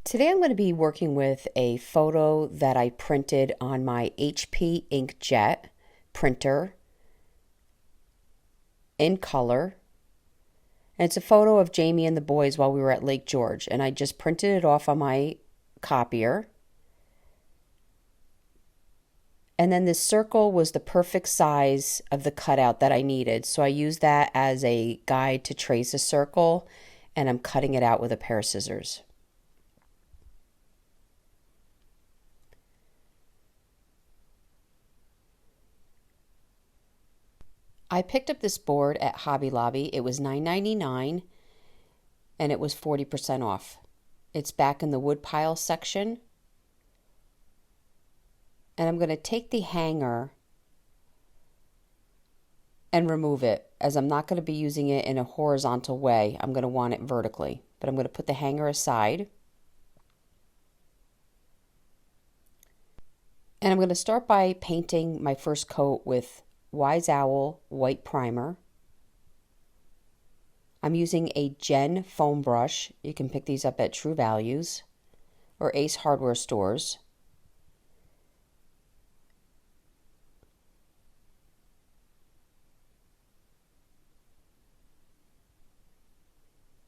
Today I'm going to be working with a photo that I printed on my HP inkjet printer in color. And it's a photo of Jamie and the boys while we were at Lake George. And I just printed it off on my copier. And then this circle was the perfect size of the cutout that I needed. So I used that as a guide to trace a circle, and I'm cutting it out with a pair of scissors. I picked up this board at Hobby Lobby. It was $9.99 and it was 40% off. It's back in the wood pile section. And I'm going to take the hanger and remove it, as I'm not going to be using it in a horizontal way. I'm going to want it vertically. But I'm going to put the hanger aside. And I'm going to start by painting my first coat with Wise Owl white primer. I'm using a Gen foam brush. You can pick these up at True Values or Ace Hardware stores.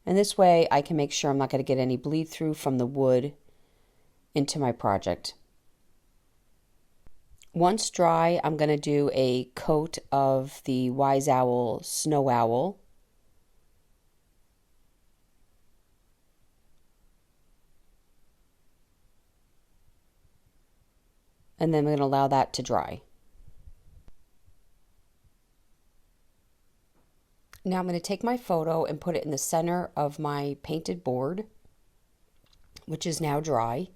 And this way I can make sure I'm not going to get any bleed through from the wood into my project. Once dry, I'm going to do a coat of the Wise Owl Snow Owl. And then I'm going to allow that to dry. Now I'm going to take my photo and put it in the center of my painted board, which is now dry.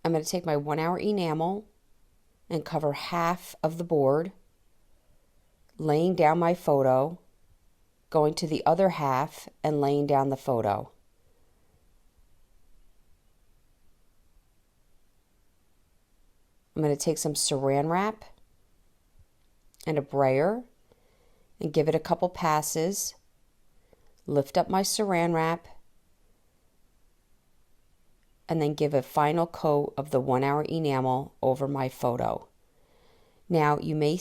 I'm going to take my 1 hour enamel and cover half of the board, laying down my photo, going to the other half and laying down the photo. I'm going to take some saran wrap and a brayer and give it a couple passes, lift up my saran wrap, and then give a final coat of the 1 hour enamel over my photo. Now you may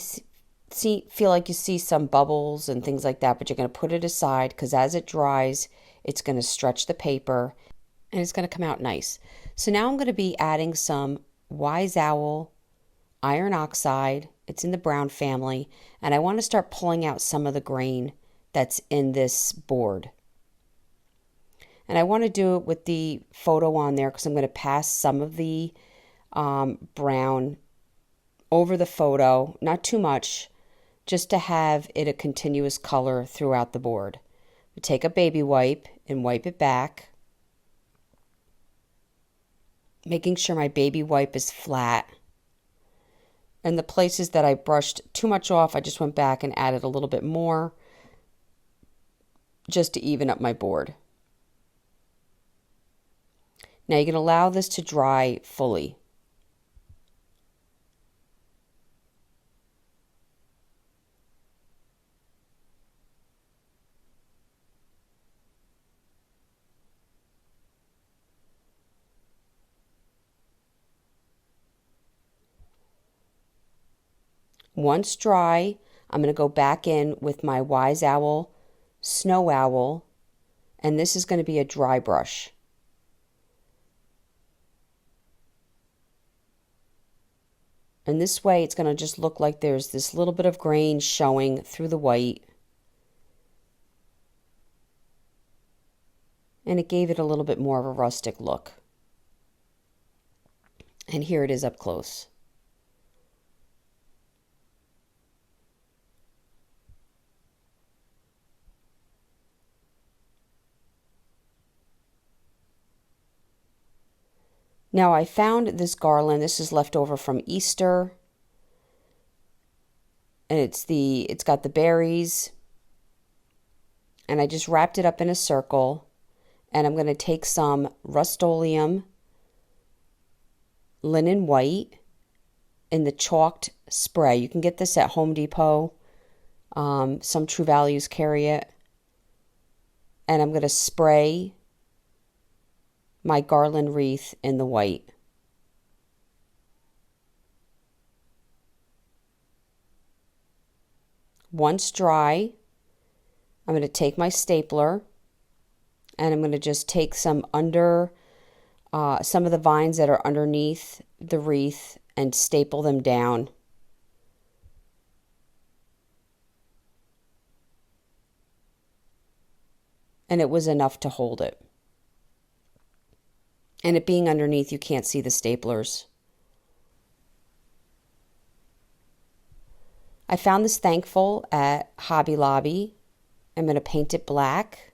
feel like you see some bubbles and things like that, but you're going to put it aside because as it dries, it's going to stretch the paper and it's going to come out nice. So now I'm going to be adding some Wise Owl iron oxide. It's in the brown family, and I want to start pulling out some of the grain that's in this board. And I want to do it with the photo on there because I'm going to pass some of the brown over the photo, not too much, just to have it a continuous color throughout the board. We take a baby wipe and wipe it back, making sure my baby wipe is flat. And the places that I brushed too much off, I just went back and added a little bit more just to even up my board. Now you can allow this to dry fully. Once dry, I'm going to go back in with my Wise Owl Snow Owl, and this is going to be a dry brush. And this way it's going to just look like there's this little bit of grain showing through the white. And it gave it a little bit more of a rustic look. And here it is up close. Now I found this garland. This is left over from Easter. And it's got the berries. And I just wrapped it up in a circle. And I'm going to take some Rust-Oleum linen white in the chalked spray. You can get this at Home Depot. Some True Values carry it. and I'm going to spray my garland wreath in the white. Once dry, I'm going to take my stapler and I'm going to just take some of the vines that are underneath the wreath and staple them down. And it was enough to hold it. And it being underneath, you can't see the staplers. I found this thankful at Hobby Lobby. I'm going to paint it black.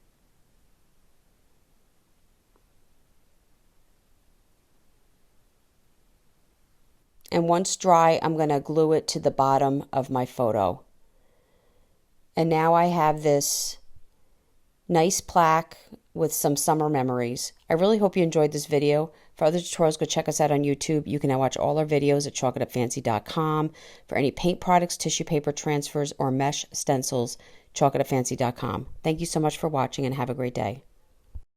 And once dry, I'm going to glue it to the bottom of my photo. And now I have this nice plaque with some summer memories. I really hope you enjoyed this video. For other tutorials, go check us out on YouTube. You can now watch all our videos at chalkitupfancy.com. For any paint products, tissue paper transfers, or mesh stencils, chalkitupfancy.com. Thank you so much for watching and have a great day.